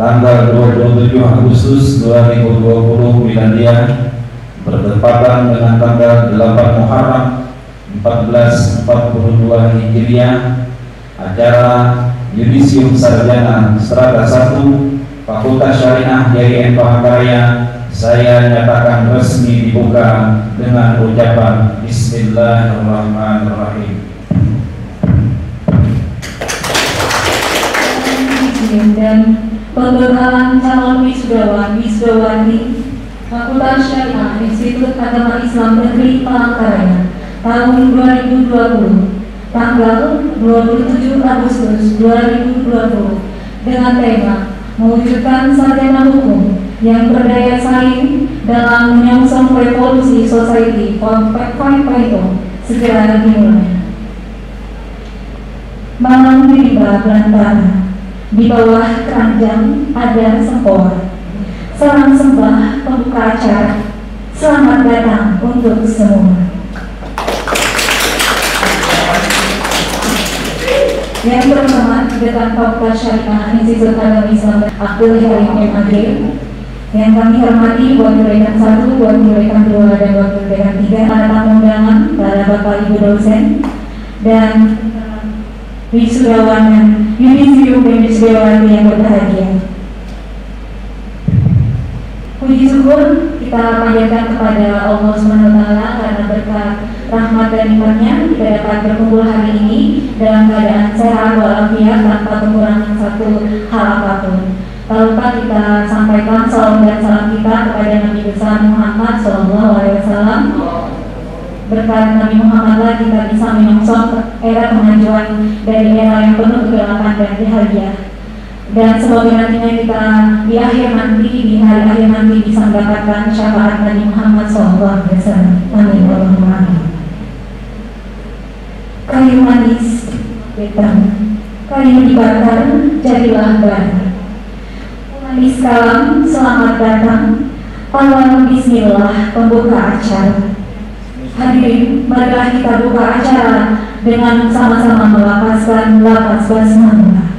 tanggal 27 Agustus 2020 Miladiah bertepatan dengan tanggal 8 Muharram 1442 Hijriah. Acara Yudisium Sarjana Strata 1 Fakultas Syariah YIN Pahakarya saya nyatakan resmi dibuka dengan ucapan Bismillahirrahmanirrahim. Dan pemberhentian calon wisudawati Fakultas Syariah Institut Agama Islam Negeri Palangkaraya tahun 2020 tanggal 27 Agustus 2020 dengan tema mewujudkan sarjana hukum yang berdaya saing dalam menyongsong revolusi society 4.0 segera dimulai. Malam tiba belantara, di bawah keranjang ada sempor. Salam sembah pembuka acara, selamat datang untuk semua. Yang pertama dengan Fakultas Syariah Institut Agama Islam Abdul Halim MAG, yang kami hormati Wakil Dekan 1, Wakil Dekan 2, dan Wakil Dekan 3, para tamu undangan, para Bapak Ibu dosen, dan wisudawan Yudisium dan Wisudawati yang berbahagia. Puji syukur kita panjatkan kepada Allah SWT karena berkat rahmat dan nikmatnya kita dapat berkumpul hari ini dalam keadaan sehat walafiat tanpa kekurangan satu hal apapun. Tak lupa kita sampaikan salam dan salam kita kepada Nabi besar Muhammad SAW. Berkat Nabi Muhammad lah kita bisa menyongsong era kemajuan dari era yang penuh kegelapan dan bahagia. Dan semoga nantinya kita di akhir nanti, di hari akhir nanti bisa mendapatkan syafaat Nabi Muhammad SAW. Amin. Kayu manis hitam, kayu dibakar jadilah bara. Manis kalam, selamat datang. Awal bismillah pembuka acara. Hadirin, marilah kita buka acara dengan sama-sama melafazkan lafaz basmalah.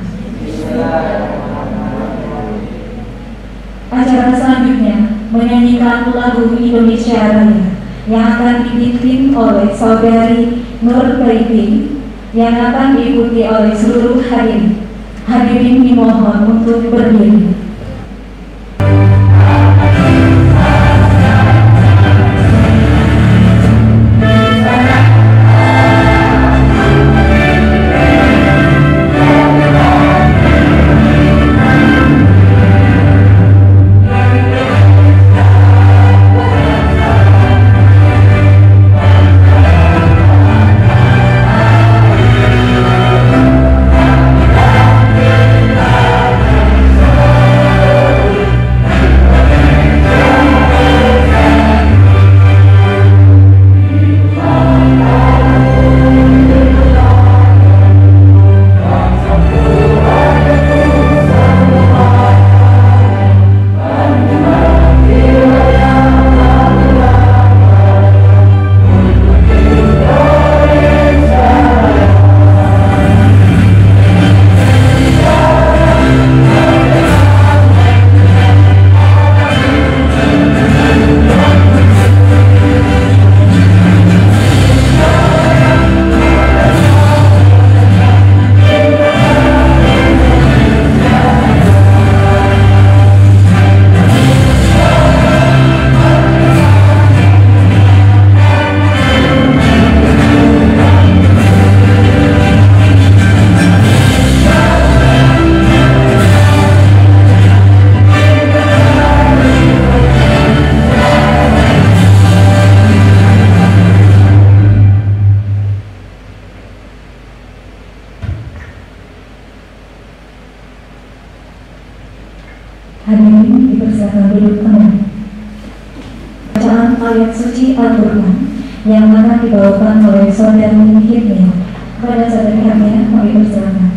Acara selanjutnya menyanyikan lagu Indonesia Raya yang akan dipimpin oleh Saudari Nur Taiti yang akan diikuti oleh seluruh hadirin. Hadirin dimohon untuk berdiri. Hadirin dipersilakan duduk kembali. Bacaan ayat suci Al-Quran yang akan dibawakan oleh Saudari Hidayah. Kepada Saudari Hidayah, kami persilakan.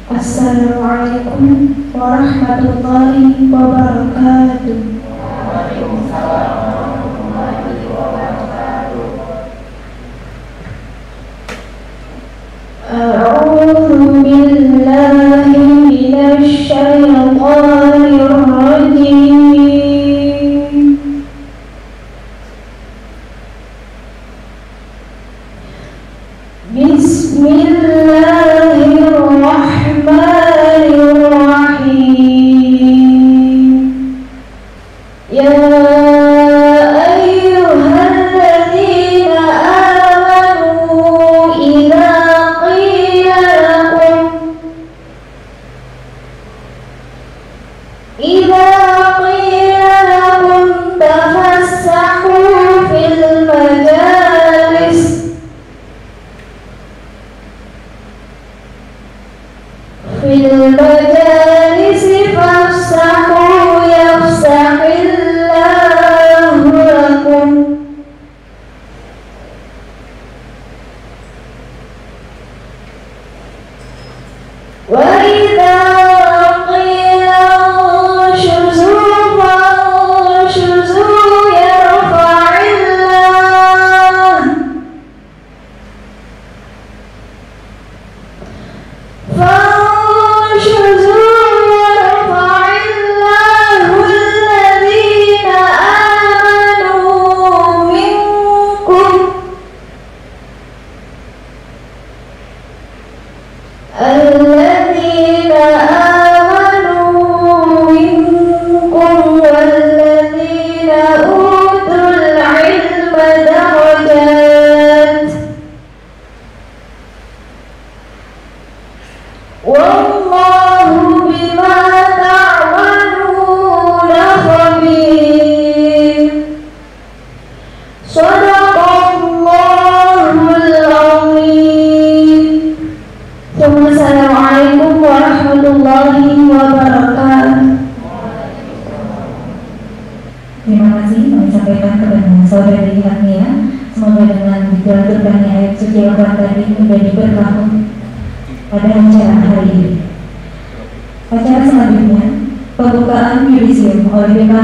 Assalamualaikum warahmatullahi wabarakatuh.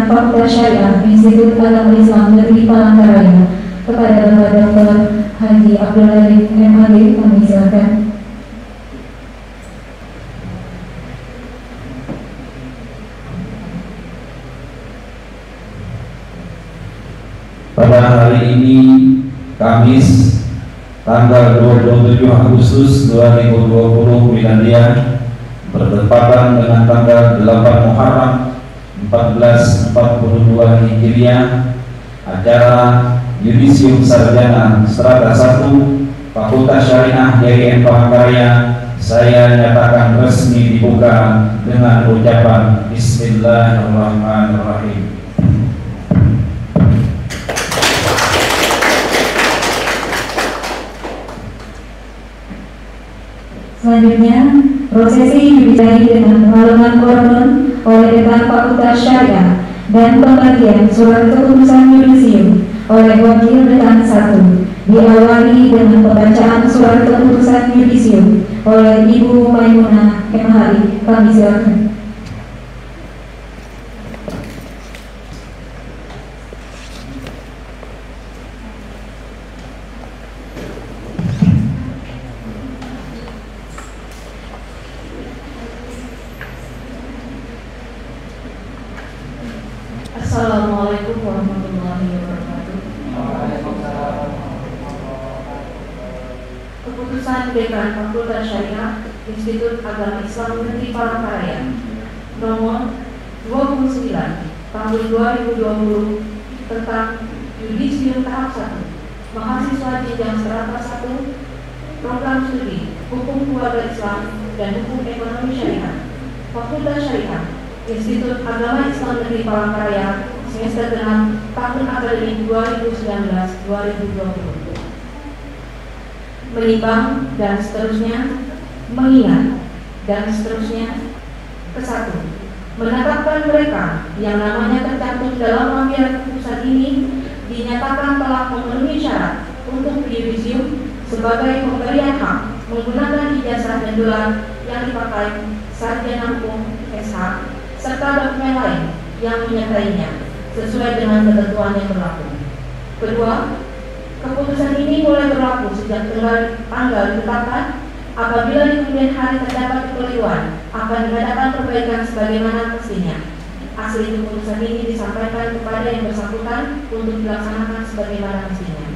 Fakultas Syariah Institut Agama Islam Negeri Palangkaraya kepada Bapak Dr. Haji Abdul Latif MHD kami silakan. Pada hari ini Kamis tanggal 27 Agustus 2020 Miladiah bertepatan dengan tanggal 8 Muharram 1442 Hijriah, acara Yudisium Sarjana Strata 1 Fakultas Syariah YGN Palangkaraya saya nyatakan resmi dibuka dengan ucapan Bismillahirrahmanirrahim. Selanjutnya, prosesi dibidangi dengan pengaluman korban oleh Dekan Fakultas Syariah dan pembagian surat keputusan yudisium oleh Wakil Dekan 1 diawali dengan pembacaan surat keputusan yudisium oleh Ibu Maimunah MHI. Kami silakan. Assalamualaikum warahmatullahi wabarakatuh. Keputusan Dekan Fakultas Syariah Institut Agama Islam Negeri Palangkaraya nomor 29 tahun 2020 tentang Yudisium tahap 1 mahasiswa jenjang strata 1 program studi Hukum Keluarga Islam dan Hukum Ekonomi Syariah Fakultas Syariah Institut Agama Islam Negeri Palangkaraya semester 6 tahun akademik 2019-2020 menimbang dan seterusnya, mengingat dan seterusnya. Ke-1, menetapkan mereka yang namanya tercantum dalam lampiran keputusan ini dinyatakan telah memenuhi syarat untuk yudisium sebagai pemberian hak menggunakan ijazah dan gelar yang dipakai sarjana hukum SH serta dokumen lain yang menyertainya sesuai dengan ketentuan yang berlaku. Kedua, keputusan ini mulai berlaku sejak tanggal ditetapkan Apabila di kemudian hari terdapat kekeliruan, akan diadakan perbaikan sebagaimana mestinya. Asli keputusan ini disampaikan kepada yang bersangkutan untuk dilaksanakan sebagaimana mestinya.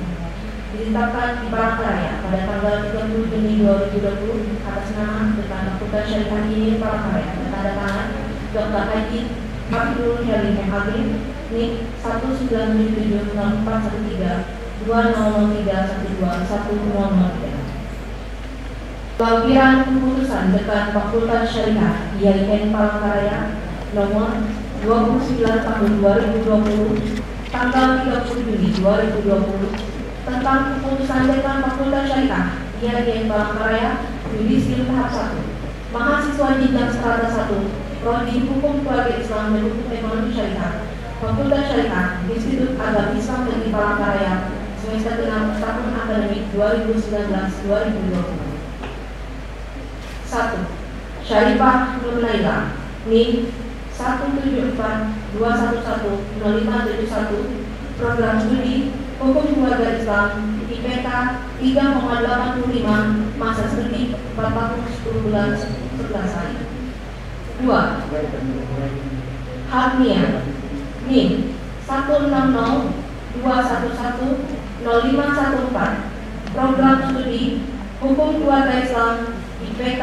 Ditetapkan di Palangkaraya pada tanggal 30 Juni 2020 atas nama Dekan Fakultas Syariah IAIN Palangkaraya bertanda tangan Dr. Haji Abdul Halim MAG NIK 19704132003121003. Lampiran keputusan Dekan Fakultas Syariah IAIN Palangkaraya nomor 29 tahun 2020 tanggal 30 Juni 2020 tentang keputusan Dekan Fakultas Syariah IAIN Palangkaraya Yudisium tahap 1 mahasiswa jenjang strata 1 Prodi Hukum Keluarga Islam dan Hukum Ekonomi Syariah Fakultas Syariah Institut Agama Islam Negeri Palangkaraya semester 6 tahun akademik 2019-2020. 1. Syarifah Nur Laila NIM 17421100571 Program Studi Hukum Keluarga Islam IPK 3,85 Masa studi 4 tahun 10 bulan 11 hari. 2. Hagnia NIM 16021100514 Program Studi Hukum Keluarga Islam IPK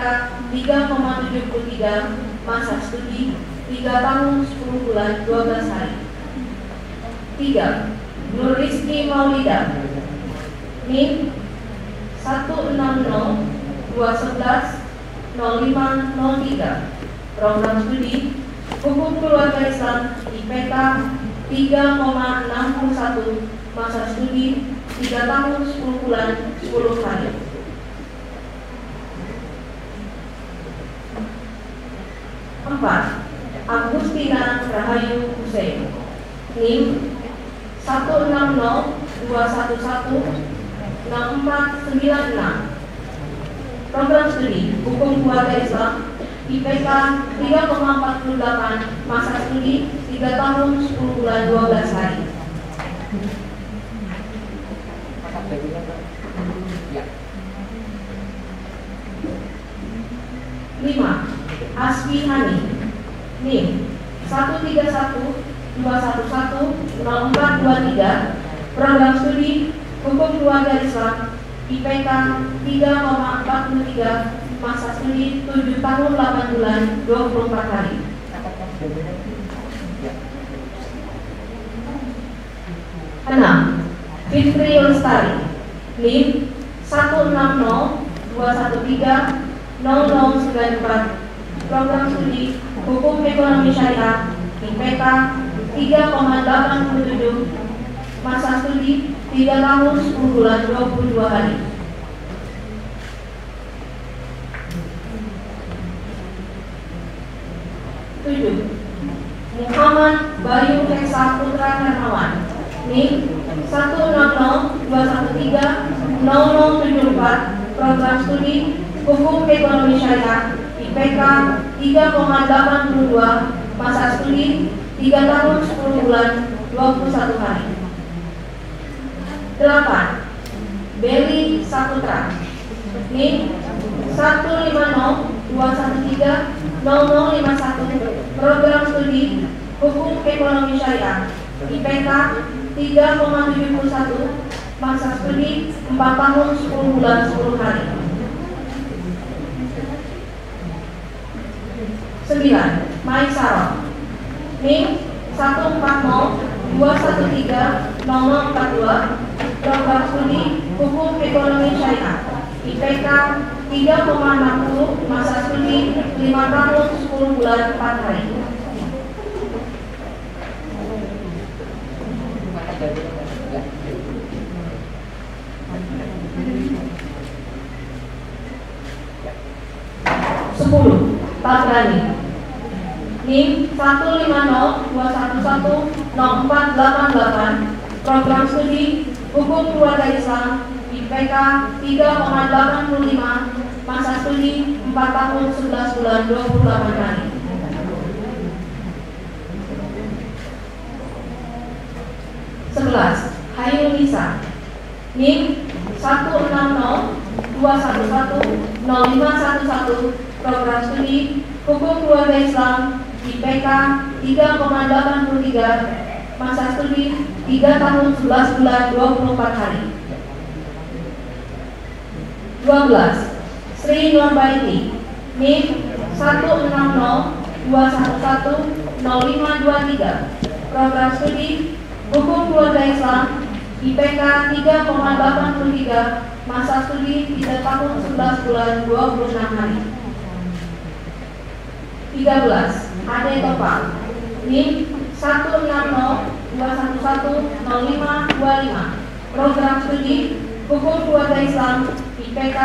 3,73 Masa studi 3 tahun 10 bulan 12 hari. 3. Nur Rizki Maulida NIM 16021100503 Program Studi Hukum Keluarga Islam IPK 3,61 Masa studi 3 tahun 10 bulan 10 hari. 4. Agustina Rahayu Hussein NIM 16021106496 Program Studi Hukum Keluarga Islam IPK 3,48 Masa studi 3 tahun 10 bulan 12 hari. 5. Asfi Hani NIM 13121100423 Program Studi Hukum Keluarga Islam IPK 3,43 Masa studi 7 tahun 8 bulan 24 hari. 6. Fitri Lestari NIM 16021130094 Program Studi Hukum Ekonomi Syariah IPK 3,87 Masa studi 3 tahun 10 bulan 22 hari. 7. Muhammad Bayu Heksa Putra Hermawan NIM 16021130074 Program Studi Hukum Ekonomi Syariah IPK 3,82 Masa studi 3 tahun 10 bulan 21 hari. 8. Beli Saputra NIM 15021300051 Program Studi Hukum Ekonomi Syariah IPK 3,71 Masa studi 4 tahun 10 bulan 10 hari. 9. Maisaro NIM 14021300042 Program Studi Hukum Ekonomi Syariah IPK 3,60 Masa studi 5 tahun 10 bulan 4 hari. 10. Tabrani NIM 15021100488 Program Studi Hukum Keluarga Islam IPK 3,85 Masa studi 4 tahun 11 bulan 28 hari. 11. Hayu Nisa NIM 160211004 211-0511 Program Studi Hukum Keluarga Islam IPK 3,83, masa studi 3 tahun 11 bulan 24 hari. 12. Sri Nurbaiti NIM 160-211-0523 Program Studi Hukum Keluarga Islam IPK 3,83, masa studi 3 tahun 11 bulan 26 hari. 13. Ade Topal NIM 160-211-0525 Program Studi Hukum Keluarga Islam IPK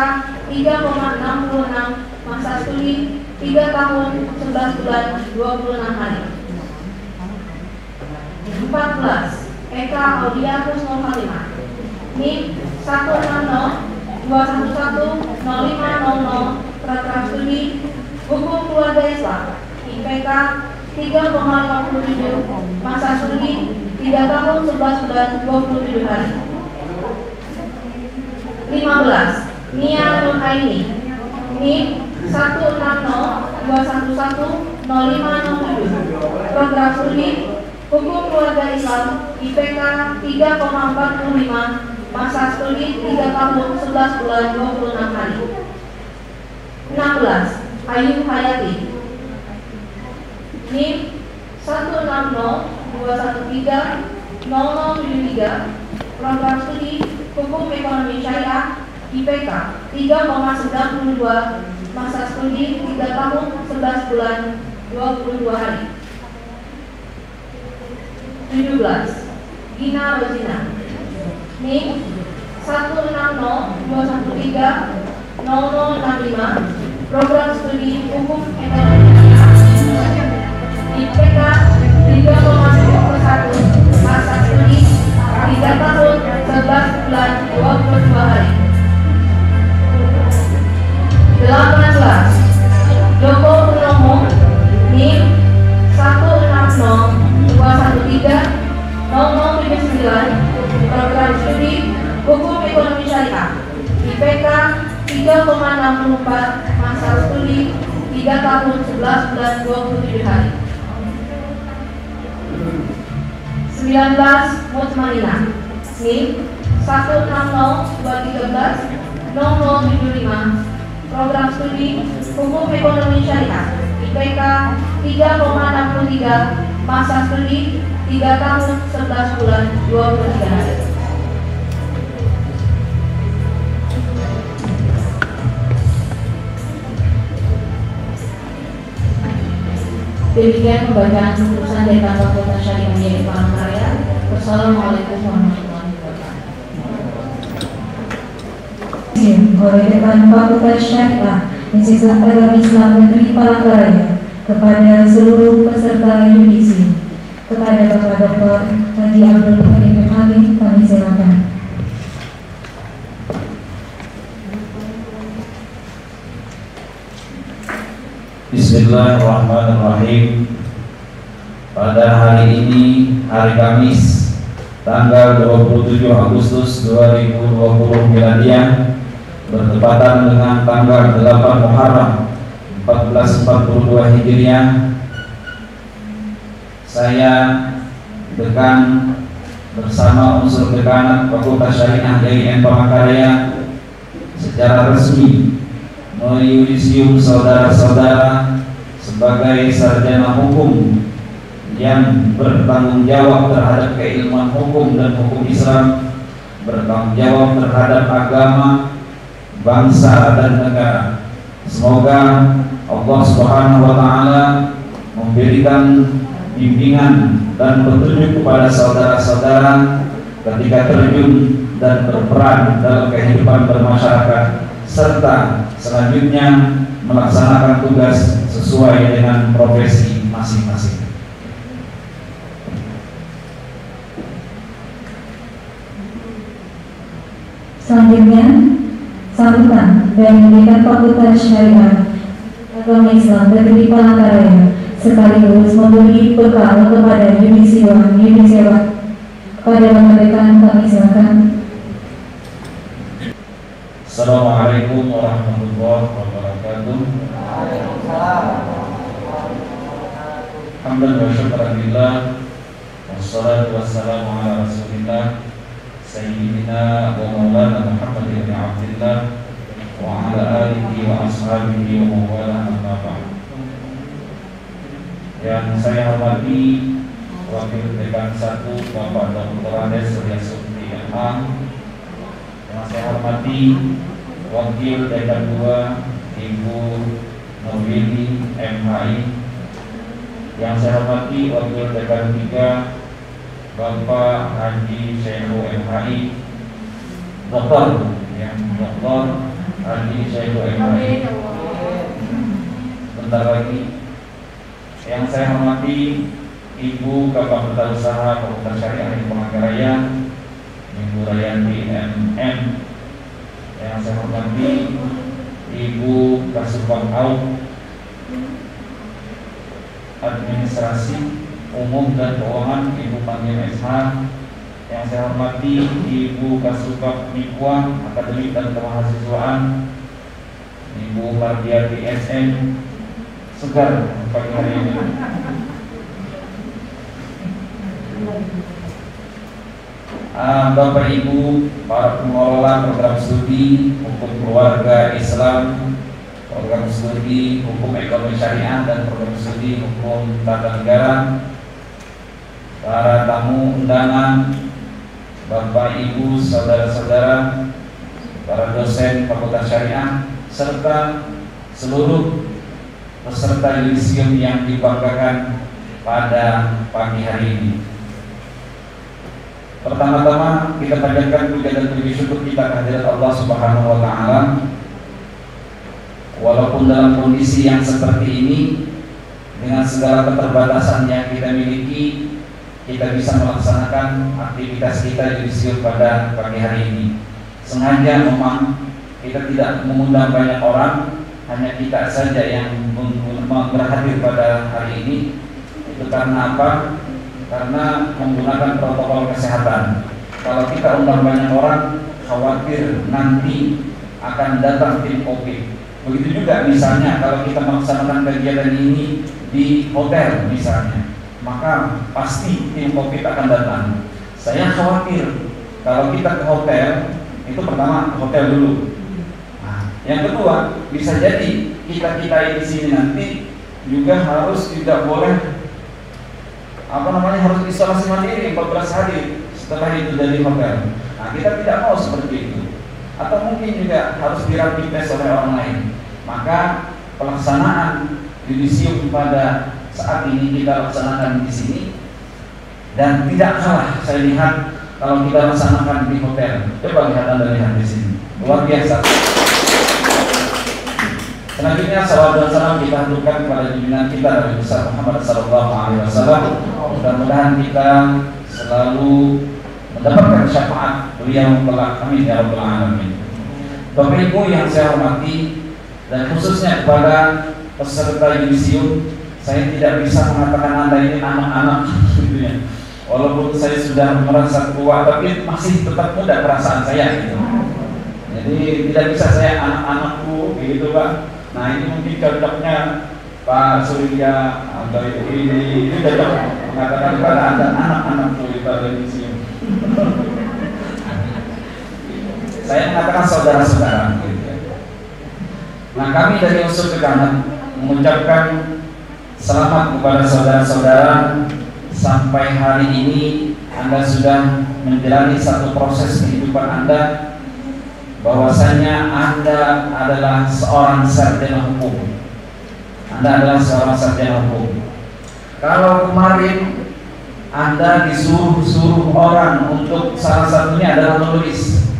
3,66, masa studi 3 tahun 11 bulan 26 hari. 14. Eka Audia Husnul Khatimah NIM 160-211-0500 Program Studi Hukum Keluarga Islam IPK 3,57, masa studi 3 tahun 11 bulan 27 hari. 15. Nia Nurhaini NIM 160-211-0507 Program Studi Hukum Keluarga Islam IPK 3,45, masa studi 3 tahun 11 bulan 26 hari. 16. Ayu Hayati NIM 160-213-0073 Program Studi Hukum Ekonomi Syariah IPK 3,92, masa studi 3 tahun 11 bulan 22 hari. 17. Gina Rozina NIM 160-213-0065 Program Studi Hukum Ekonomi IPK 3,91, masa studi 3 tahun 11 bulan 22 hari. 18. Joko Purnomo NIM 160-213-0079 Program Studi Hukum Ekonomi Syariah IPK 3,64, masa studi 3 tahun 11 bulan 27 hari. 19. Mutmainah NIM 160-213-0075 Program Studi Hukum Ekonomi Syariah IPK 3,63, masa studi 3 tahun 11 bulan 23 hari. Demikian pembacaan keputusan dari Kantor Fakultas Syariah Yai Palangkaraya. Wassalamualaikum warahmatullahi wabarakatuh. Oleh Dekan Fakultas Syariah Institut Agama Islam Negeri Palangkaraya kepada seluruh peserta yudisi, kepada Bapak Dr. Haji Abdul Karim Hamid, kami silakan. Bismillahirrahmanirrahim. Pada hari ini, hari Kamis, tanggal 27 Agustus 2020 Miladiah, bertepatan dengan tanggal 8 Muharram 1442 Hijriah, saya dekan bersama unsur dekanan Fakultas Syariah YIN Palangkaraya secara resmi meyudisium saudara-saudara sebagai sarjana hukum yang bertanggung jawab terhadap keilmuan hukum dan hukum Islam, bertanggung jawab terhadap agama, bangsa dan negara. Semoga Allah Subhanahu wa taala memberikan bimbingan dan petunjuk kepada saudara-saudara ketika terjun dan berperan dalam kehidupan bermasyarakat, serta selanjutnya melaksanakan tugas sesuai dengan profesi masing-masing. Selanjutnya, sambutan dari Dekan Fakultas Syariah Agama Islam Negeri Palangkaraya sekaligus memberi bekal kepada yudisiwan kepada Bapak Dekan, kami silakan. Assalamualaikum warahmatullahi wabarakatuh. Alhamdulillah wa syukurillah, wassalatu wassalamu ala rasulillah Sayyidina wa maulana Muhammad ibn Abdillah wa ala alihi wa ashabihi wa mawala amma ba'd. Yang saya hormati Wakil Dekan 1 Bapak Dr. Andes Surya Sukti MA, yang saya hormati Wakil Dekan 2 Ibu Nurwini MHI, yang saya hormati Wakil Dekan 3 Bapak Haji Syekhu MHI, Dr. Haji Syekhu MHI. Bentar lagi. Yang saya hormati Ibu Kabak Usaha Fakultas Syariah di Palangkaraya, Ibu Rayanti MM. Yang saya hormati Ibu Kasubag Au Administrasi Umum dan Keuangan, Ibu Panggil SH. Yang saya hormati Ibu Kasubag Mikuan Akademik dan Kemahasiswaan, Ibu Mardiati SM. Segar pagi hari ini. Bapak Ibu, para pengelola program studi Hukum Keluarga Islam, program studi Hukum Ekonomi Syariah, dan program studi Hukum Tata Negara, para tamu undangan, Bapak Ibu, saudara-saudara, para dosen Fakultas Syariah, serta seluruh peserta yudisium yang dibanggakan pada pagi hari ini. Pertama-tama kita panjatkan puja dan puji syukur kita kehadirat Allah Subhanahu wa taala. Walaupun dalam kondisi yang seperti ini, dengan segala keterbatasan yang kita miliki, kita bisa melaksanakan aktivitas kita yudisium pada pagi hari ini. Sengaja memang kita tidak mengundang banyak orang, hanya kita saja yang berhadir pada hari ini. Itu karena apa? Karena menggunakan protokol kesehatan. Kalau kita undang banyak orang, khawatir nanti akan datang tim COVID. Begitu juga misalnya kalau kita melaksanakan kegiatan ini di hotel misalnya, maka pasti tim COVID akan datang. Saya khawatir kalau kita ke hotel, itu pertama hotel dulu. Yang kedua, bisa jadi kita di sini nanti juga harus tidak boleh harus isolasi mandiri 14 hari setelah itu dari hotel. Nah, kita tidak mau seperti itu. Atau mungkin juga harus dirapid tes oleh orang lain. Maka pelaksanaan yudisium pada saat ini kita laksanakan di sini, dan tidak kalah saya lihat kalau kita laksanakan di hotel. Coba lihat Anda lihat di sini, luar biasa. Selanjutnya salawat dan salam kita haturkan kepada junjungan kita Nabi besar Muhammad sallallahu alaihi wasallam. Mudah-mudahan kita selalu mendapatkan syafaat beliau kelak. Amin ya rabbal alamin. Bapak Ibu yang saya hormati, dan khususnya kepada peserta yudisium, saya tidak bisa mengatakan Anda ini anak-anak gitu ya. Walaupun saya sudah merasa tua, tapi masih tetap muda perasaan saya gitu. Jadi tidak bisa saya anak-anakku begitu Pak. Nah, ini mungkin cocoknya Pak Surya atau ini cocok mengatakan kepada Anda anak-anakku di yudisium. Saya mengatakan saudara-saudara. Nah, kami dari unsur Dekanat mengucapkan selamat kepada saudara-saudara. Sampai hari ini Anda sudah menjalani satu proses kehidupan Anda, bahwasanya Anda adalah seorang sarjana hukum. Anda adalah seorang sarjana hukum. Kalau kemarin Anda disuruh orang untuk salah satunya adalah menulis,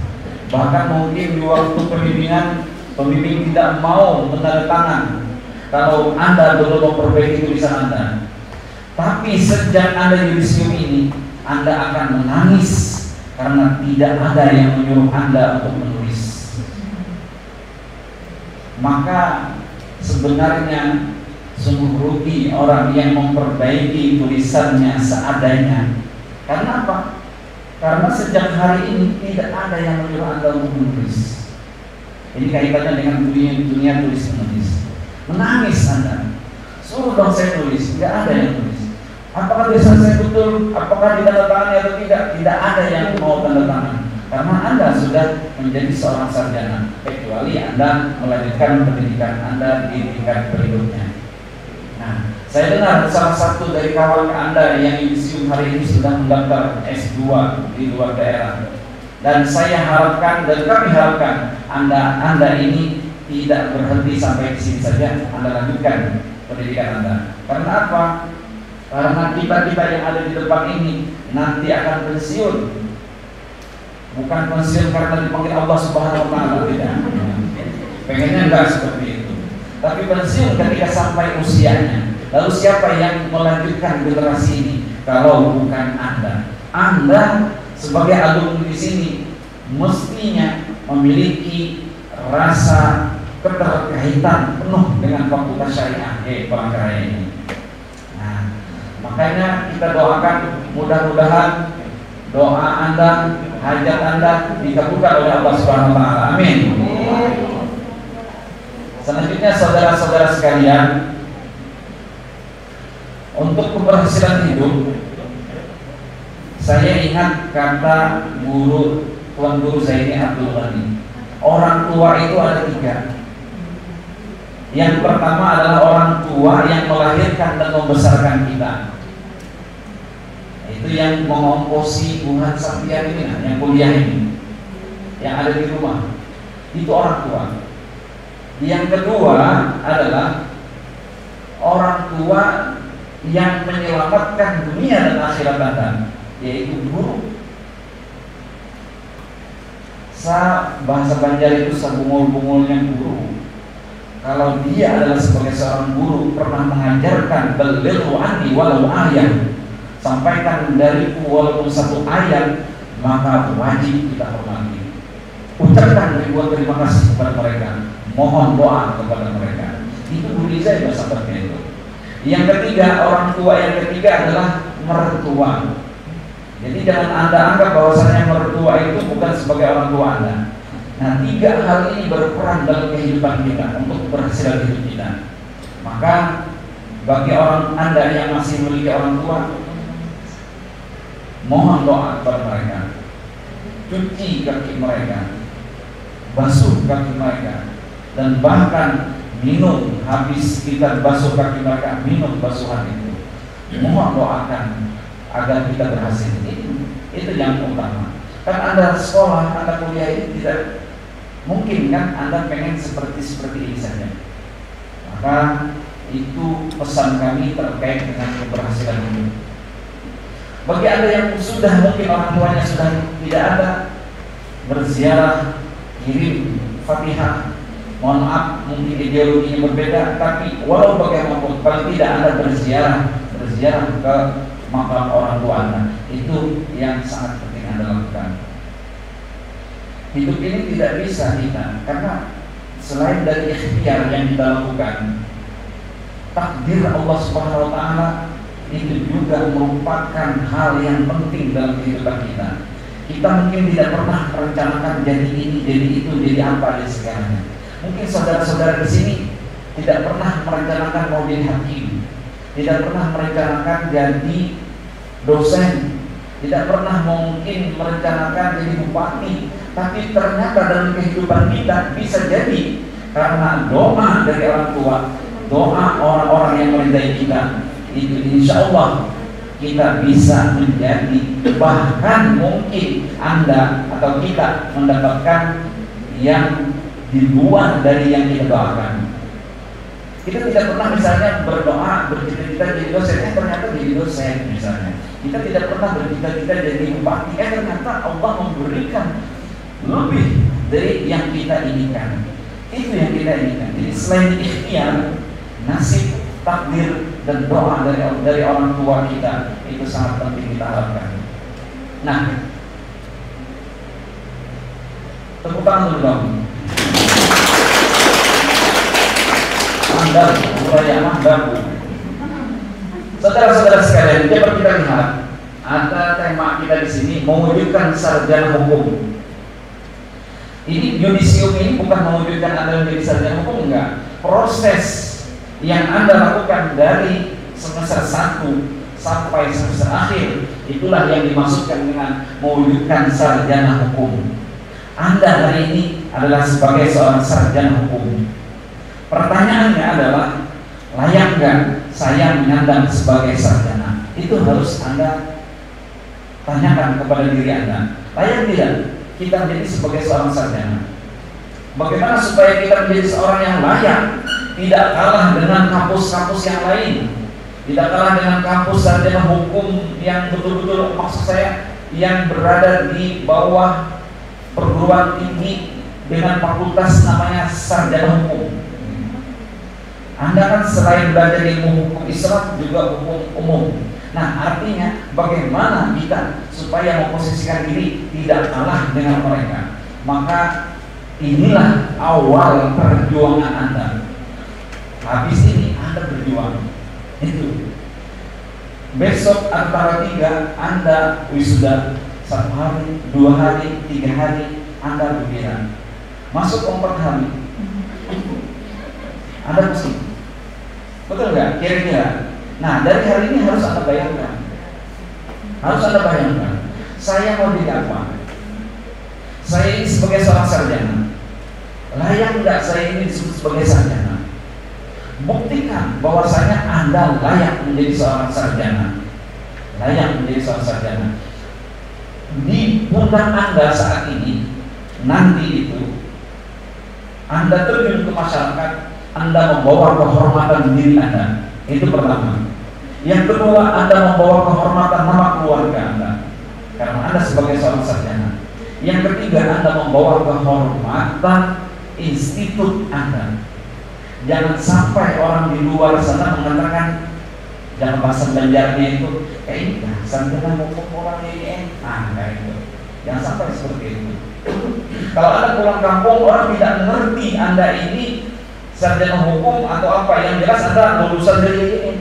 bahkan mungkin di waktu pembimbing tidak mau menandatangan kalau Anda belum memperbaiki tulisan Anda. Tapi sejak Anda yudisium ini, Anda akan menangis karena tidak ada yang menyuruh Anda untuk menulis. Maka sebenarnya sungguh rugi orang yang memperbaiki tulisannya seadanya. Karena apa? Karena sejak hari ini tidak ada yang menyuruh Anda untuk menulis. Ini kaitannya dengan dunia tulis menulis. Menangis Anda. Suruh dong saya tulis, tidak ada yang tulis. Apakah bisa saya betul? Apakah ditandatangani atau tidak? Tidak ada yang mau tanda tangan. Karena Anda sudah menjadi seorang sarjana, kecuali Anda melanjutkan pendidikan Anda di tingkat berikutnya. Nah, saya dengar salah satu dari kawan Anda yang yudisium hari ini sudah mendaftar S2 di luar daerah. Dan saya harapkan dan kami harapkan Anda ini tidak berhenti sampai di sini saja. Anda lanjutkan pendidikan Anda. Karena apa? Karena kita yang ada di depan ini nanti akan pensiun. Bukan pensiun karena dipanggil Allah Subhanahu wa Ta'ala, tidak. Pengennya enggak seperti itu. Tapi pensiun ketika sampai usianya. Lalu siapa yang melanjutkan generasi ini kalau bukan Anda? Anda sebagai alumni di sini mestinya memiliki rasa keterkaitan penuh dengan Fakultas Syariah Palangkaraya ini. Nah, makanya kita doakan mudah-mudahan doa Anda, hajat Anda dikabulkan oleh Allah Subhanahu wa Ta'ala. Amin. Selanjutnya saudara-saudara sekalian, untuk keberhasilan hidup, saya ingat kata tuan guru saya ini Abdul Ghani. Orang tua itu ada 3. Yang pertama adalah orang tua yang melahirkan dan membesarkan kita. Itu yang mengongkosi Burhan Sapian ini, yang kuliah ini, yang ada di rumah. Itu orang tua. Yang kedua adalah orang tua yang menyelamatkan dunia dan akhirat Anda, yaitu guru. Bahasa Banjar itu sabungul-bungulnya guru. Kalau dia adalah sebagai seorang guru pernah mengajarkan balighu anni walau ayat, sampaikan dariku walaupun 1 ayat, maka wajib kita hormati. Ucapkan ribuan terima kasih kepada mereka, mohon doa kepada mereka. Itu guru saya seperti itu. Yang ketiga, orang tua yang ketiga adalah mertua. Jadi jangan Anda anggap bahwasanya mertua itu bukan sebagai orang tua Anda. Nah, 3 hal ini berperan dalam kehidupan kita untuk keberhasilan hidup kita. Maka bagi orang Anda yang masih memiliki orang tua, mohon doa kepada mereka, cuci kaki mereka, basuh kaki mereka, dan bahkan minum habis kita basuh kaki mereka, minum basuhan itu. Mohon doakan agar kita berhasil. Itu yang utama. Kan Anda sekolah, Anda kuliah ini tidak mungkin kan Anda pengen seperti ini saja. Maka itu pesan kami terkait dengan keberhasilan hidup. Bagi Anda yang sudah mungkin orang tuanya sudah tidak ada, berziarah, kirim Fatihah. Mohon maaf mungkin ideologinya berbeda, tapi walau bagaimanapun paling tidak Anda berziarah ke makam orang tua Anda. Itu yang sangat penting Anda lakukan. Hidup ini tidak bisa kita, karena selain dari ikhtiar yang kita lakukan, takdir Allah Subhanahu wa Ta'ala itu juga merupakan hal yang penting dalam kehidupan kita. Kita mungkin tidak pernah merencanakan jadi ini, jadi itu, jadi apa dan segalanya. Mungkin saudara-saudara di sini tidak pernah merencanakan mau jadi hakim, tidak pernah merencanakan jadi dosen, tidak pernah mungkin merencanakan jadi bupati. Tapi ternyata dalam kehidupan kita bisa jadi karena doa dari orang tua, doa orang-orang yang meridai kita, itu insya Allah kita bisa menjadi, bahkan mungkin Anda atau kita mendapatkan yang di luar dari yang kita doakan. Kita tidak pernah misalnya berdoa bercita-cita jadi dosen, ternyata jadi dosen misalnya. Kita tidak pernah bercita-cita jadi bupati, ternyata Allah memberikan lebih dari yang kita inginkan. Itu yang kita inginkan. Jadi selain ikhtiar, nasib, takdir, dan doa dari orang tua kita itu sangat penting kita harapkan. Nah, tepuk tangan dulu dong. Anda, Suraya Mahdabu. Saudara-saudara sekalian, coba kita lihat ada tema kita di sini, mewujudkan sarjana hukum. Ini yudisium ini bukan mewujudkan Anda menjadi sarjana hukum, enggak. Proses yang Anda lakukan dari semester 1 sampai semester akhir, itulah yang dimaksudkan dengan mewujudkan sarjana hukum. Anda hari ini adalah sebagai seorang sarjana hukum. Pertanyaannya adalah, layak nggak saya menyandang sebagai sarjana? Itu harus Anda tanyakan kepada diri Anda. Layak tidak kita menjadi sebagai seorang sarjana? Bagaimana supaya kita menjadi seorang yang layak, tidak kalah dengan kampus-kampus yang lain, tidak kalah dengan kampus sarjana hukum yang betul-betul, maksud saya, yang berada di bawah perguruan tinggi dengan fakultas namanya sarjana hukum. Anda kan selain belajar ilmu hukum Islam juga hukum umum. Nah, artinya bagaimana kita supaya memposisikan diri tidak kalah dengan mereka? Maka inilah awal perjuangan Anda. Habis ini Anda berjuang. Itu. Besok antara 3 Anda wisuda, 1 hari, 2 hari, 3 hari Anda berbicara. Masuk 4 hari Anda mesti. Betul nggak? Kira-kira. Nah, dari hari ini harus Anda bayangkan. Harus Anda bayangkan. Saya mau jadi apa? Saya ini sebagai seorang sarjana. Layak nggak saya ini disebut sebagai sarjana? Buktikan bahwasanya Anda layak menjadi seorang sarjana. Layak menjadi seorang sarjana. Di pundak Anda saat ini, nanti itu Anda terjun ke masyarakat, Anda membawa kehormatan diri Anda. Itu pertama. Yang kedua, Anda membawa kehormatan nama keluarga Anda karena Anda sebagai seorang sarjana. Yang ketiga, Anda membawa kehormatan institut Anda. Jangan sampai orang di luar sana mengatakan, jangan bahasa belajarnya itu, ini sarjana hukum orang ini, kayak itu. Jangan sampai seperti itu. Kalau Anda pulang kampung, orang tidak mengerti Anda ini sarjana hukum atau apa. Yang jelas Anda lulusan dari ini.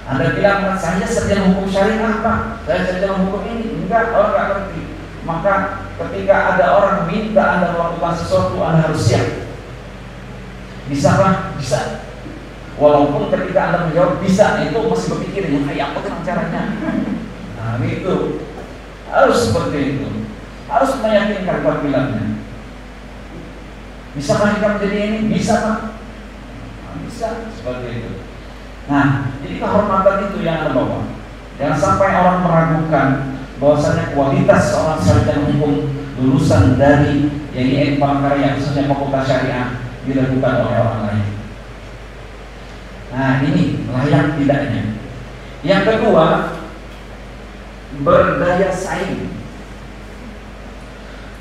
Anda bilang, saya sarjana hukum syariah apa? Saya sarjana hukum ini. Enggak, orang nggak ngerti. Maka ketika ada orang minta Anda melakukan sesuatu, Anda harus siap. Bisa kan? Bisa. Walaupun ketika Anda menjawab bisa, itu masih berpikir, ya kayak apa kan caranya? Nah, itu harus seperti itu. Harus meyakinkan tampilannya. Bisa kan kita menjadi ini? Bisa kan? Nah, bisa seperti itu. Nah, jadi kehormatan itu yang Anda bawa. Jangan sampai orang meragukan bahwasanya kualitas seorang sarjana hukum lulusan dari YIN Palangkaraya, khususnya Fakultas Syariah, dilakukan oleh orang lain. Nah, ini layak tidaknya. Yang kedua, berdaya saing.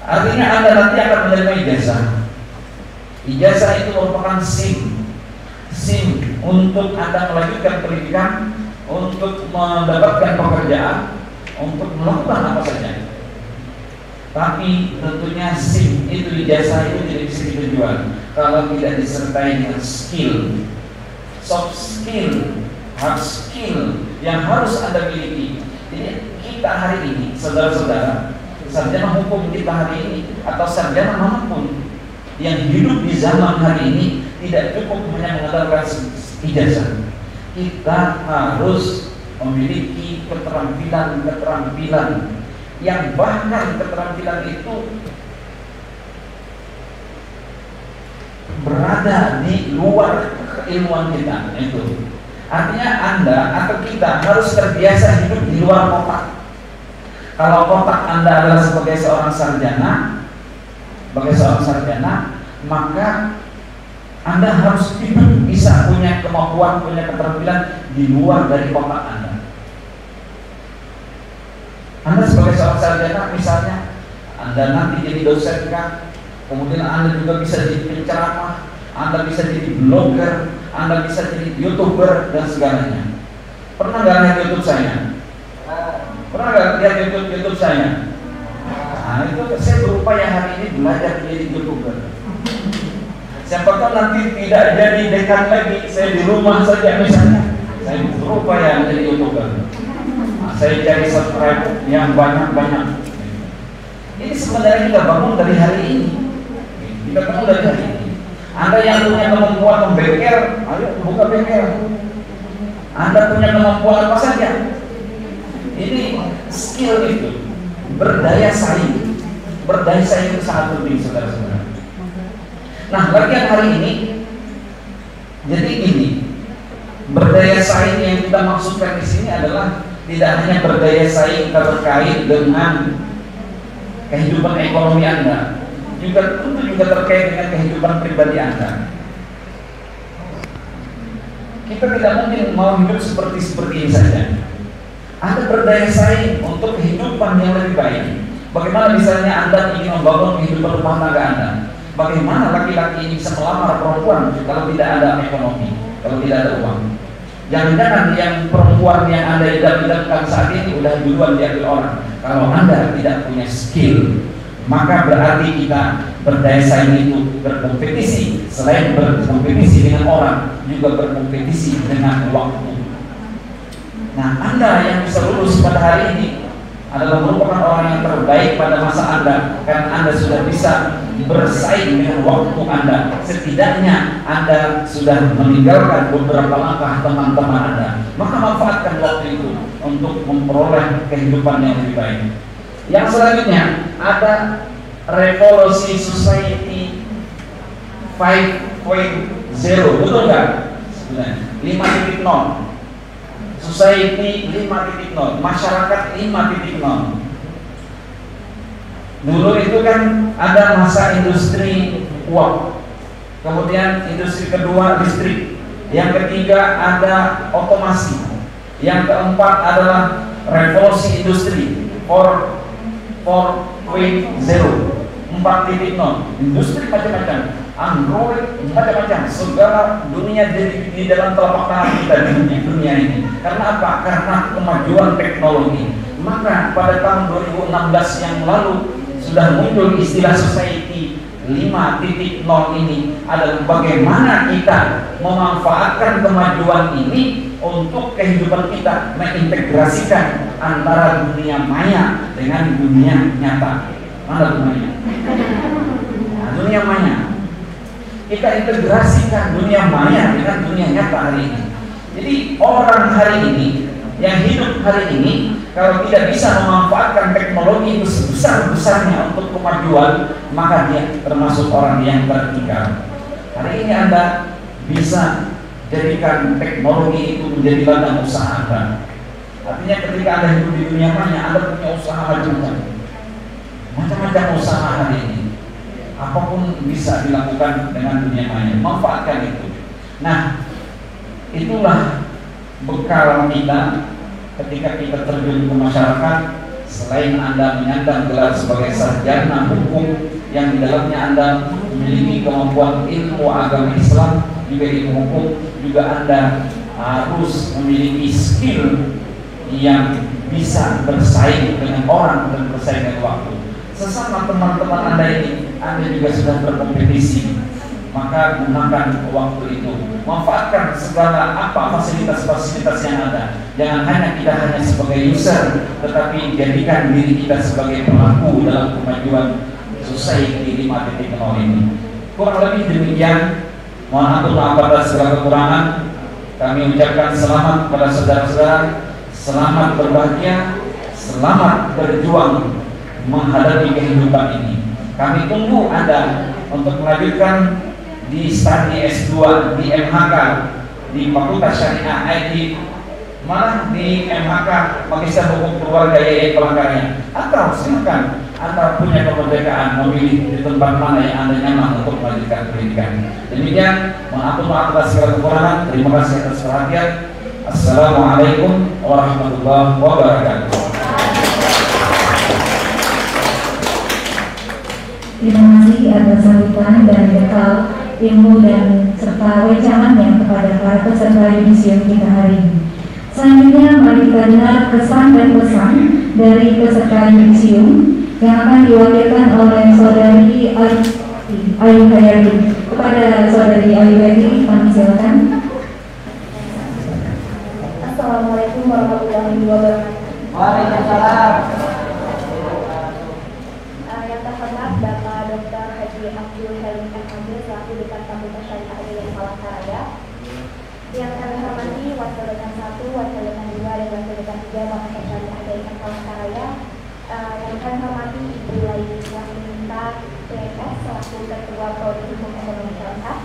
Artinya Anda nanti akan menerima ijazah. Ijazah itu merupakan SIM untuk Anda melanjutkan pendidikan, untuk mendapatkan pekerjaan, untuk melakukan apa saja. Tapi tentunya SIM itu, ijazah itu tidak bisa dijual kalau tidak disertai dengan skill, soft skill, hard skill yang harus Anda miliki. Jadi kita hari ini, saudara-saudara, sarjana hukum kita hari ini atau sarjana manapun yang hidup di zaman hari ini tidak cukup hanya mengandalkan ijazah. Kita harus memiliki keterampilan yang bahkan keterampilan itu berada di luar keilmuan kita. Itu artinya Anda atau kita harus terbiasa hidup di luar kotak. Kalau kotak Anda adalah sebagai seorang sarjana, maka Anda harus hidup bisa punya kemampuan, punya keterampilan di luar dari kotak Anda. Anda sebagai seorang sarjana, misalnya Anda nanti jadi dosen kan, kemudian Anda juga bisa jadi penceramah, Anda bisa jadi blogger, Anda bisa jadi YouTuber dan segalanya. Pernah nggak lihat YouTube saya? Pernah nggak lihat YouTube saya? Nah, itu saya berupaya hari ini belajar menjadi YouTuber. Siapa tahu nanti tidak jadi dekan lagi, saya di rumah saja misalnya, saya berupaya menjadi YouTuber. Saya cari subscribe yang banyak-banyak. Ini sebenarnya kita bangun dari hari ini. Kita ketemu dari hari ini. Anda yang punya kemampuan membeker, ayo buka beker. Anda punya kemampuan apa saja. Ini skill itu, berdaya saing. Berdaya saing itu sangat penting, saudara-saudara. Nah, latihan hari ini, jadi ini berdaya saing yang kita maksudkan di sini adalah tidak hanya berdaya saing terkait dengan kehidupan ekonomi Anda, juga tentu juga terkait dengan kehidupan pribadi Anda. Kita tidak mungkin mau hidup seperti ini saja. Anda berdaya saing untuk kehidupan yang lebih baik. Bagaimana misalnya Anda ingin membangun kehidupan rumah tangga Anda? Bagaimana laki-laki ini bisa melamar perempuan kalau tidak ada ekonomi, kalau tidak ada uang? Jangan-jangan yang perempuan yang Anda idam-idamkan saat ini udah duluan diambil orang. Kalau Anda tidak punya skill, maka berarti kita berdaya saing itu berkompetisi. Selain berkompetisi dengan orang, juga berkompetisi dengan waktu. Nah, Anda yang bisa lulus pada hari ini adalah merupakan orang yang terbaik pada masa Anda, karena Anda sudah bisa bersaing dengan waktu Anda. Setidaknya Anda sudah meninggalkan beberapa langkah teman-teman Anda. Maka manfaatkan waktu itu untuk memperoleh kehidupan yang lebih baik. Yang selanjutnya ada revolusi society 5.0, betul nggak? 5.0. Society 5.0, masyarakat 5.0. Dulu itu kan ada masa industri uap, kemudian industri kedua listrik, yang ketiga ada otomasi, yang keempat adalah revolusi industri 4.0, industri macam-macam, Android macam-macam, segala dunia di dalam telapak tangan kita di dunia ini. Karena apa? Karena kemajuan teknologi. Maka pada tahun 2016 yang lalu sudah muncul istilah society 5.0 ini, adalah bagaimana kita memanfaatkan kemajuan ini untuk kehidupan kita, mengintegrasikan antara dunia maya dengan dunia nyata. Mana dunia? Nah, dunia maya. Kita integrasikan dunia maya dengan dunia nyata hari ini. Jadi orang hari ini yang hidup hari ini, kalau tidak bisa memanfaatkan teknologi itu sebesar-besarnya untuk kemajuan, maka dia termasuk orang yang tertinggal. Hari ini Anda bisa jadikan teknologi itu menjadi ladang usaha Anda. Artinya ketika Anda hidup di dunia maya, Anda punya usaha macam-macam usaha hari ini. Apapun bisa dilakukan dengan dunia maya. Manfaatkan itu. Nah, itulah bekal kita ketika kita terjun ke masyarakat. Selain Anda menyandang gelar sebagai sarjana hukum yang di dalamnya Anda memiliki kemampuan ilmu agama Islam, juga ilmu hukum, juga Anda harus memiliki skill yang bisa bersaing dengan orang dan bersaing dengan waktu. Sesama teman-teman Anda ini, Anda juga sudah berkompetisi. Maka gunakan waktu itu, manfaatkan segala apa fasilitas-fasilitas yang ada. Jangan hanya sebagai user, tetapi jadikan diri kita sebagai pelaku dalam kemajuan society 5.0 ini. Kurang lebih demikian. Mohon maaf atas segala kekurangan. Kami ucapkan selamat kepada saudara-saudara, selamat berbahagia, selamat berjuang menghadapi kehidupan ini. Kami tunggu Anda untuk melanjutkan di studi S2 di MHK, di Fakultas Syariah, di MHK Magister Hukum Keluarga YI Palangkaraya. Atau silakan Anda punya kemerdekaan memilih di tempat mana yang Anda nyaman untuk melanjutkan pendidikan. Demikian, maaf atas segala kekurangan. Terima kasih atas perhatian. Assalamualaikum warahmatullahi wabarakatuh. Terima kasih atas sambutan dan bekal ilmu dan serta wejangannya kepada para peserta yudisium kita hari ini. Selanjutnya mari kita dengar kesan dan pesan dari peserta yudisium yang akan diwakilkan oleh saudari Ayu Hayati. Kepada saudari Ayu Hayati, kami silakan. Assalamualaikum warahmatullahi wabarakatuh. Waalaikumsalam. Yang terhormat Bapak Dr. Haji Abdul Halim selaku Dekan Fakultas Syariah Hidayat Palangkaraya. Yang kami hormati Wakil Dekan 1, Wakil Dekan 2, dan Wakil Dekan 3 Fakultas Syariah Hidayat Palangkaraya. Yang kami hormati Ibu Laili Wasminta PS selaku Ketua Prodi Hukum Ekonomi Syariah.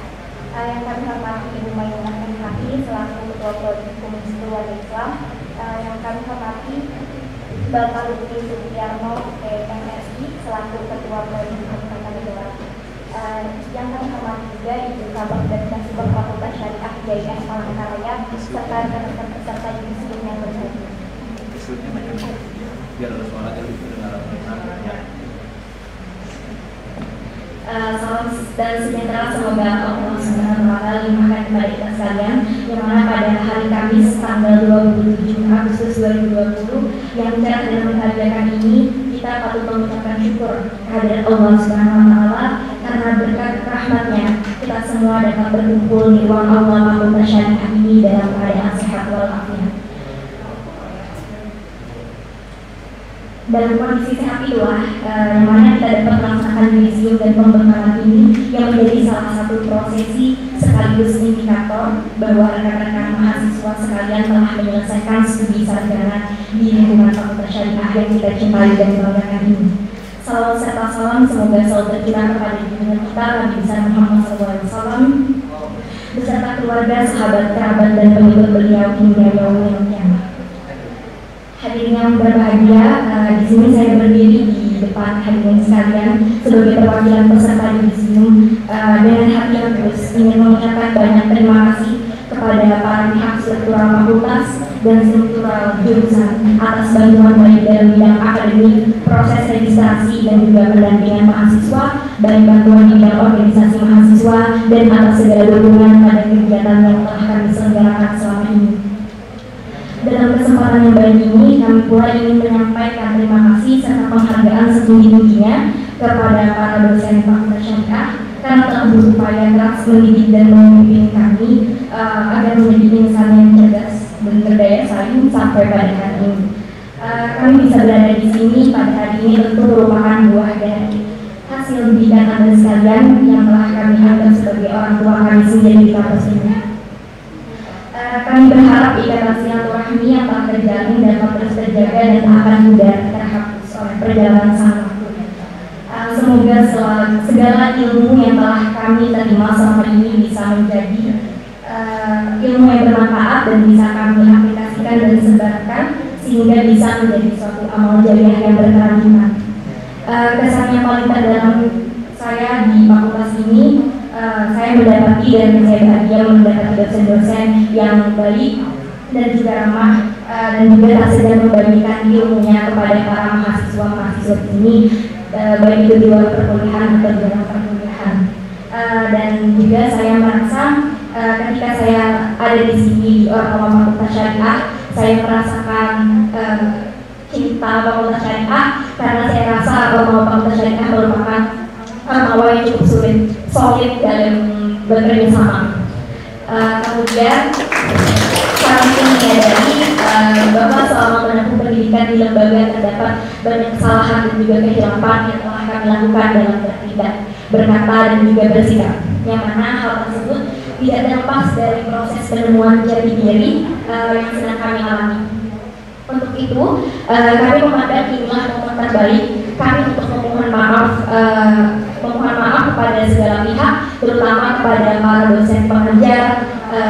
Yang kami hormati Ibu Maimunah MHI selaku Ketua Prodi Hukum Keluarga Islam. Yang kami hormati Bapak Lutfi Sutiarno PMSI selaku Ketua Prodi Hukum Tata Negara. Yang kami hormati juga Ibu Kabak dan Kasubag Fakultas Syariah Hidayat Palangkaraya serta rekan-rekan peserta yudisium yang berbahagia. Biar ada suara lebih terdengar. Salam dan sejahtera semoga Allah SWT limpahkan kepada kita sekalian, yang mana pada hari Kamis tanggal 27 Agustus 2020 yang cerah dan membahagiakan ini, kita patut mengucapkan syukur kehadirat Allah SWT karena berkat rahmatnya kita semua dapat berkumpul di ruang Allah Fakultas Syariah ini dalam keadaan sehat walafiat. Dalam kondisi sehat itulah yang mana kita dapat melaksanakan yudisium dan pembekalan ini, yang menjadi salah satu prosesi sekaligus indikator bahwa rekan-rekan mahasiswa sekalian telah menyelesaikan studi sarjana di lingkungan Fakultas Syariah yang kita cintai dan banggakan ini. Salam serta salam semoga selalu tercurah kepada junjungan kita Nabi besar Muhammad SAW beserta keluarga, sahabat, kerabat, dan pengikut beliau hingga yaumil kiamat. Hadirin yang berbahagia, di sini saya berdiri di depan hadirin sekalian sebagai perwakilan peserta yudisium dengan hati yang tulus ingin mengucapkan banyak terima kasih kepada para pihak struktural fakultas dan struktural jurusan atas bantuan baik dalam bidang akademik, proses registrasi dan juga pendampingan mahasiswa, baik bantuan di bidang organisasi mahasiswa dan atas segala dukungan pada kegiatan yang telah kami selenggarakan selama ini. Dalam kesempatan yang baik ini, kami pula ingin menyampaikan terima kasih serta penghargaan setinggi-tingginya kepada para dosen Fakultas Syariah karena telah berupaya keras mendidik dan memimpin kami agar menjadi insan yang cerdas dan berdaya saing sampai pada hari ini. Kami bisa berada di sini pada hari ini tentu merupakan buah dari hasil didikan Anda sekalian yang telah kami anggap sebagai orang tua kami sendiri di kampus ini. Kami berharap ikatan silaturahmi yang telah terjalin dapat terus terjaga dan tak akan mudah terhapus oleh perjalanan sang waktu. Semoga segala ilmu yang telah kami terima selama ini bisa menjadi ilmu yang bermanfaat dan bisa kami aplikasikan dan sebarkan sehingga bisa menjadi suatu amal jariah yang berkelanjutan. Kesan yang paling terdalam saya di fakultas ini, saya mendapati dan saya bahagia mendapati dosen-dosen yang baik dan juga ramah dan juga tak segan membagikan ilmunya kepada para mahasiswa-mahasiswa ini, baik itu di luar perkuliahan atau di dalam perkuliahan. Dan juga saya merasa ketika saya ada di sini di Ormawa Fakultas Syariah, saya merasakan cinta Fakultas Syariah karena saya rasa Ormawa Fakultas Syariah merupakan Ormawa yang cukup solid dalam bekerja sama. Kemudian kami menyadari bahwa selama menempuh pendidikan di lembaga terdapat banyak kesalahan dan juga kehilapan yang telah kami lakukan dalam bertindak, berkata dan juga bersikap, yang mana hal tersebut tidak terlepas dari proses penemuan jati diri yang sedang kami alami. Untuk itu, kami memandang inilah momen terbaik kami untuk memohon maaf kepada segala pihak, terutama kepada para dosen pengajar,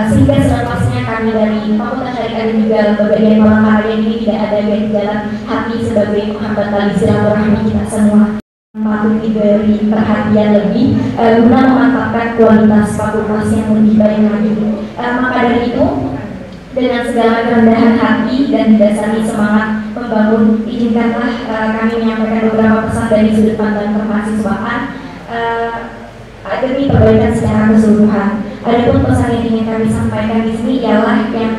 sehingga selepasnya kami dari Fakultas Syariah dan juga lembaga Hidayat Palangkaraya ini tidak ada jalan hati sebagai penghambat tali silaturahmi kita semua. Patut diberi perhatian lebih guna memantapkan kualitas fakultas yang lebih baik lagi. Maka dari itu, dengan segala kerendahan hati dan didasari semangat membangun, izinkanlah kami menyampaikan beberapa pesan dari sudut pandang kemahasiswaan demi perbaikan secara keseluruhan. Adapun pesan yang ingin kami sampaikan di sini ialah yang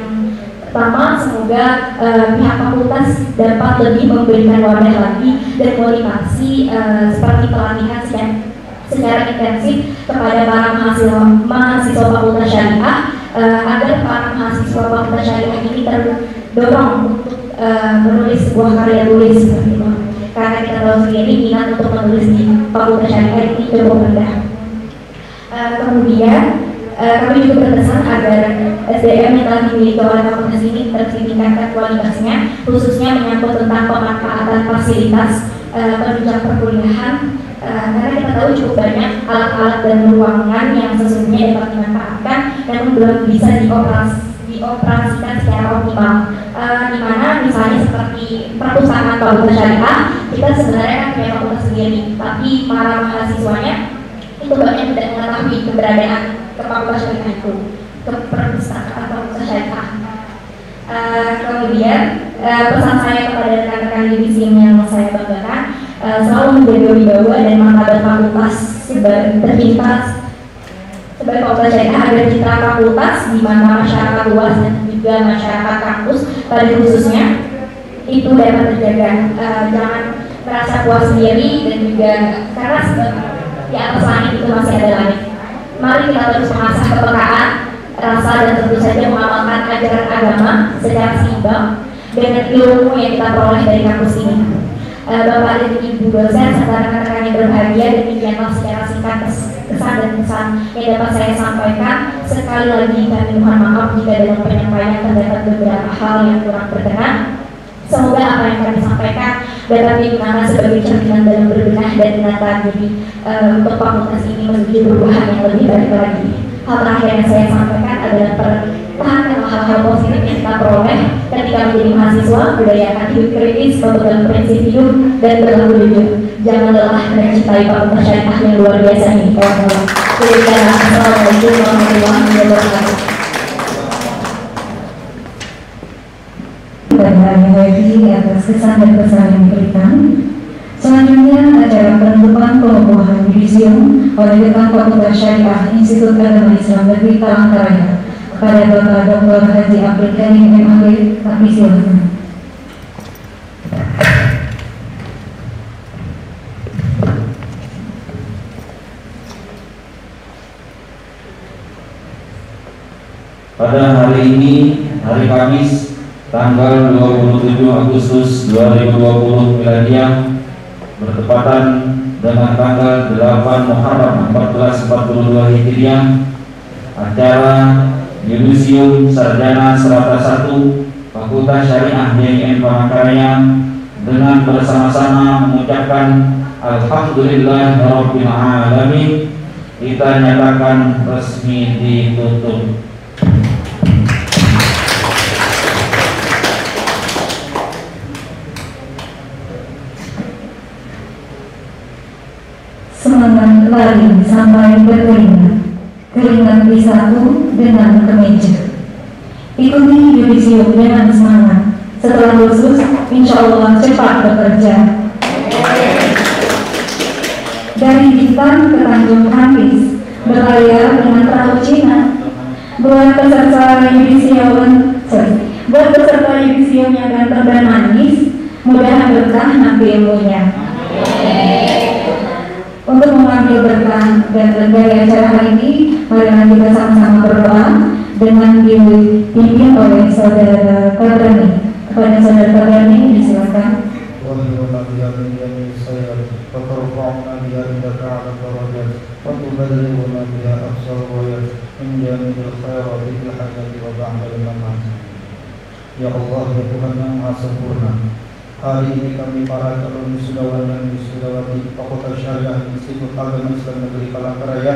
pertama, semoga pihak fakultas dapat lebih memberikan wadah lagi dan motivasi seperti pelatihan secara intensif kepada para mahasiswa Fakultas Syariah agar para mahasiswa Fakultas Syariah ini terdorong untuk menulis sebuah karya tulis seperti itu. Karena kita tahu sendiri minat untuk menulis di Fakultas Syariah ini cukup rendah. Kemudian kami juga berpesan agar SDM yang telah dimiliki oleh fakultas ini terus ditingkatkan kualitasnya, khususnya menyangkut tentang pemanfaatan fasilitas penunjang perkuliahan, karena kita tahu cukup banyak alat-alat dan ruangan yang sesungguhnya dapat dimanfaatkan namun belum bisa dioperasikan secara optimal. Di mana misalnya seperti perpustakaan Fakultas Syariah, kita sebenarnya kan punya fakultas sendiri, tapi para mahasiswanya itu banyak tidak mengetahui keberadaan ke Fakultas Syariah itu, ke perpustakaan Fakultas Syariah. Kemudian pesan saya kepada rekan-rekan divisi yang saya banggakan, selalu menjaga wibawa dan martabat fakultas tercinta sebagai Fakultas Syariah agar citra fakultas di mana masyarakat luas dan juga masyarakat kampus pada khususnya itu dapat terjaga. Jangan merasa puas sendiri dan juga karena di atas langit itu masih ada langit. Mari kita terus mengasah kepekaan, rasa dan tentu saja mengamalkan ajaran agama secara seimbang dengan ilmu yang kita peroleh dari kampus ini. Bapak dan Ibu dosen serta rekan-rekan yang berbahagia, demikianlah secara singkat kesan dan pesan yang dapat saya sampaikan. Sekali lagi kami mohon maaf jika dalam penyampaian terdapat beberapa hal yang kurang berkenan. Semoga apa yang kami sampaikan dapat digunakan sebagai cerminan dalam berbenah dan menata diri untuk fakultas ini menuju perubahan yang lebih baik lagi. Hal terakhir yang saya sampaikan adalah pertahankan hal-hal positif yang kita peroleh ketika menjadi mahasiswa, budayakan hidup kritis, pemegang prinsip hidup dan berlaku jujur. Jangan lelah mencintai Fakultas Syariah yang luar biasa ini. Assalamualaikum warahmatullahi wabarakatuh. Terima kasih atas kesan dan pesan yang diberikan. Selanjutnya acara penutupan pengukuhan yudisium oleh Dekan Fakultas Syariah Institut Agama Islam Negeri Palangkaraya kepada Bapak Dr. Haji Abdul Karim MAG. Kami silakan. Pada hari ini, hari Kamis, tanggal 27 Agustus 2020 Miladiah, bertepatan dengan tanggal 8 Muharram 1442 Hijriah, acara Yudisium Sarjana Serata 1 Fakultas Syariah YIN Palangkaraya dengan bersama-sama mengucapkan Alhamdulillahirabbil alamin, kita nyatakan resmi ditutup. Semangat lari sampai berkeringat, keringat disatu dengan kemeja. Ikuti yudisium dengan semangat. Setelah lulus, insya Allah cepat bekerja. Dari Bintan ke Tanjung Hafiz, berlayar dengan perahu Cina. Buat peserta yudisium yang ganteng dan manis, mudah berkah nanti ilmunya. Untuk mengambil berkah dan dari acara hari ini, marilah kita sama-sama berdoa dengan dipimpin oleh Saudara Kadrani. Kepada Saudara Kadrani, disilakan. Ya Allah, ya Tuhan yang Maha Sempurna, hari ini kami para calon wisudawan dan wisudawati Fakultas Syariah Institut Agama Islam Negeri Palangkaraya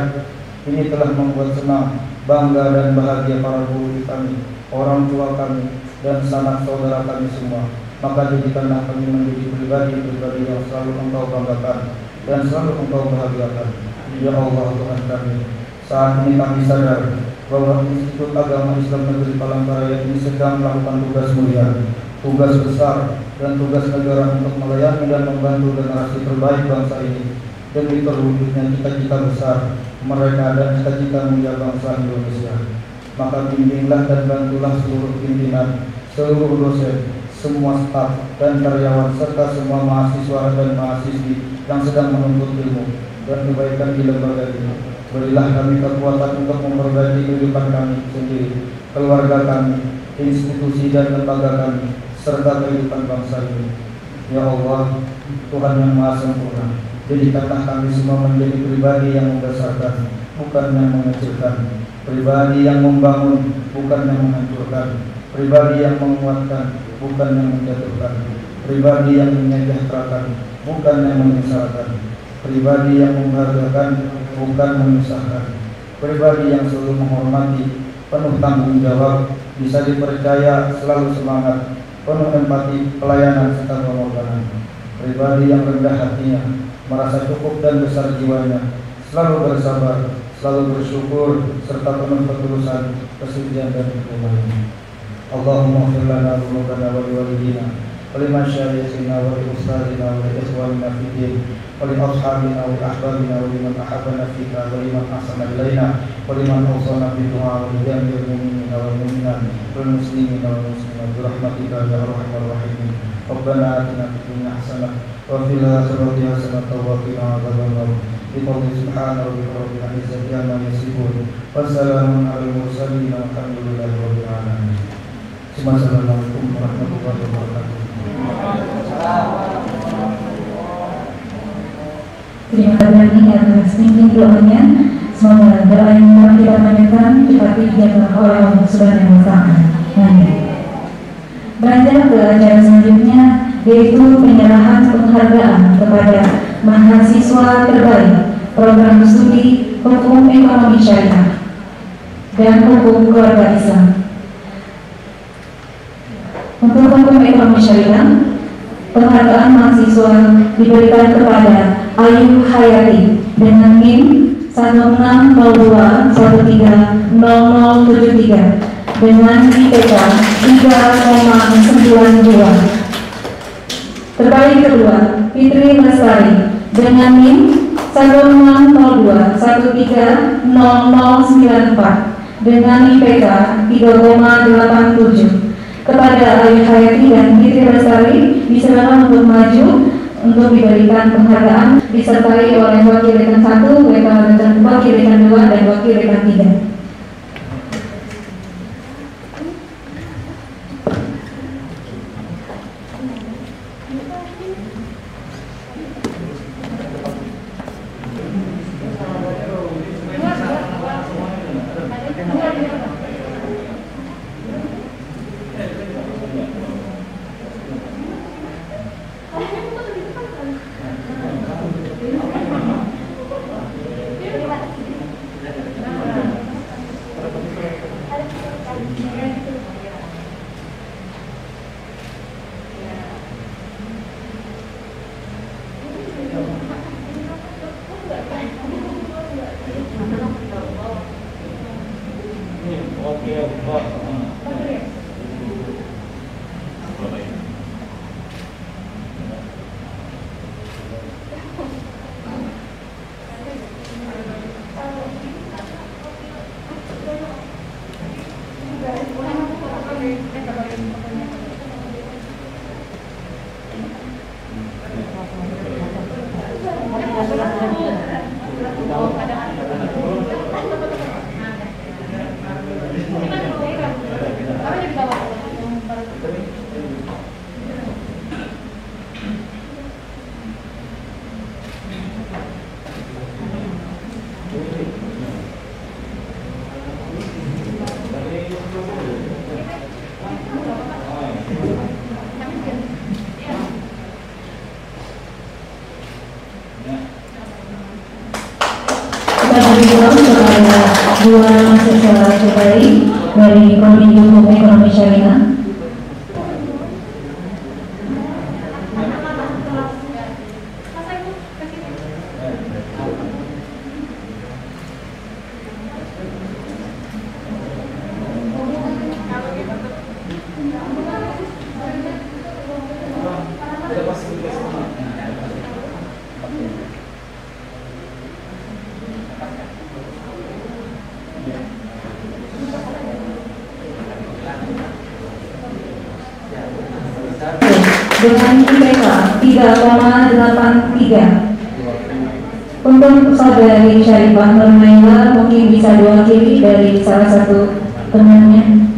ini telah membuat senang, bangga dan bahagia para guru kami, orang tua kami, dan sanak saudara kami semua. Maka jadikanlah kami menjadi pribadi yang selalu Engkau banggakan dan selalu Engkau bahagiakan. Ya Allah Tuhan kami, saat ini kami sadar bahwa Institut Agama Islam Negeri Palangkaraya ini sedang melakukan tugas mulia, tugas besar dan tugas negara untuk melayani dan membantu generasi terbaik bangsa ini demi terwujudnya cita-cita besar mereka dan cita-cita mulia bangsa Indonesia. Maka bimbinglah dan bantulah seluruh pimpinan, seluruh dosen, semua staf dan karyawan serta semua mahasiswa dan mahasiswi yang sedang menuntut ilmu dan kebaikan di lembaga ini. Berilah kami kekuatan untuk memperbaiki kehidupan kami sendiri, keluarga kami, institusi dan lembaga kami, serta kehidupan bangsa ini. Ya Allah, Tuhan yang Maha Sempurna, jadikanlah kami semua menjadi pribadi yang membesarkan, bukan yang mengecilkan, pribadi yang membangun, bukan yang menghancurkan, pribadi yang menguatkan, bukan yang menjatuhkan, pribadi yang menyejahterakan, bukan yang menyesalkan, pribadi yang membahagiakan, bukan menyusahkan, pribadi yang selalu menghormati, penuh tanggung jawab, bisa dipercaya, selalu semangat, penuh empati, pelayanan serta pengorbanan, pribadi yang rendah hatinya, merasa cukup dan besar jiwanya, selalu bersabar, selalu bersyukur, serta penuh ketulusan, kesucian dan kekuatan. Allahumma ighfir lana dzunubana wa liwalidina wa limasyayikhina wa liustazina wa liikhwanina fid din wa li ashabina wa ahbabina wa liman ahabbana fika wa liman ahsana ilaina wa liman awsana bi du'a wa li jami'il mu'minina wal mu'minat wal muslimina wal muslimat bi rahmatika ya arhamar rahimin. Rabbana atina fid dunya hasanah wa fil akhirati hasanah wa qina adzabannar. Biqadri subhana rabbika rabbil izzati amma yasifun wa salamun alal mursalin walhamdulillahi rabbil alamin. Assalamualaikum warahmatullahi wabarakatuh. Terima kasih atas pimpin doanya. Semoga doa yang telah kita panjatkan cepat dijawab oleh Allah Subhanahu wa Ta'ala. Amin. Beranjak ke acara selanjutnya, yaitu penyerahan penghargaan kepada mahasiswa terbaik program studi Hukum Ekonomi Syariah dan Hukum Keluarga Islam. Untuk Hukum Ekonomi Syariah, penghargaan mahasiswa diberikan kepada Ayu Hayati dengan NIM 1602130073 dengan IPK 3,92. Terbaik kedua, Fitri Lestari dengan NIM 1602130094 dengan IPK 3,87. Kepada Ayu Hayati dan Fitri Lestari diserahkan untuk maju untuk diberikan penghargaan disertai oleh Wakil Dekan 1, Wakil Dekan 2, dan Wakil Dekan 3. Dua mahasiswa terbaik dari Prodi Hukum Ekonomi Syariah. Dengan IPK 3,83. Untuk saudari Syarifah Nurmaila mungkin bisa diwakili dari salah satu temannya.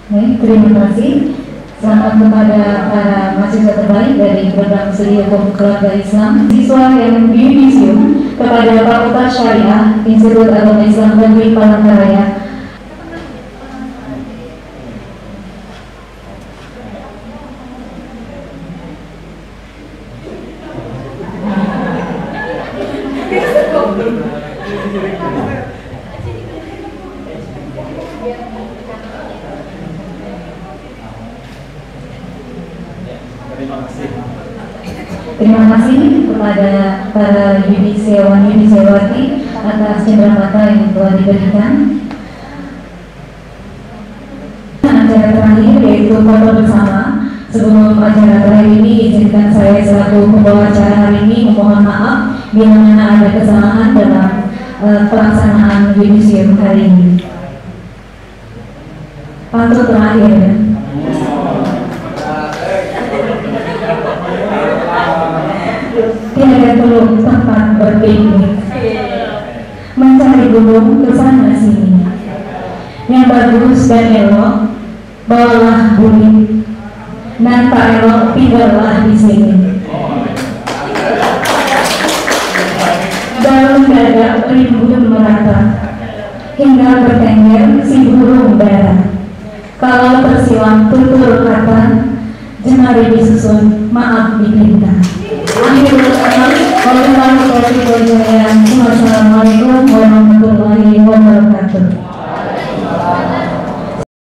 Baik, terima kasih. Selamat kepada para mahasiswa terbaik dari Program Studi Hukum Keluarga Islam, siswa yang yudisium kepada Fakultas Syariah Institut Agama Islam Negeri Palangkaraya. Terima kasih kepada para yudisiawan yudisiawati atas cenderamata yang telah diberikan. Acara terakhir yaitu foto bersama. Sebelum acara terakhir ini, izinkan saya selaku pembawa acara hari ini memohon maaf bila mana ada kesalahan dalam pelaksanaan yudisium hari ini. Pantun terakhir ya. Tiada perlu tempat berpiknik, mencari gunung kesana sini, yang bagus dan elok bawalah bumi, dan tak elok tinggallah di sini. Dalam dada rimbun merata, hingga bertengger si burung dara. Kalau tersilang tutur kata, jemari disusun, maaf dipinta. Assalamualaikum warahmatullahi wabarakatuh.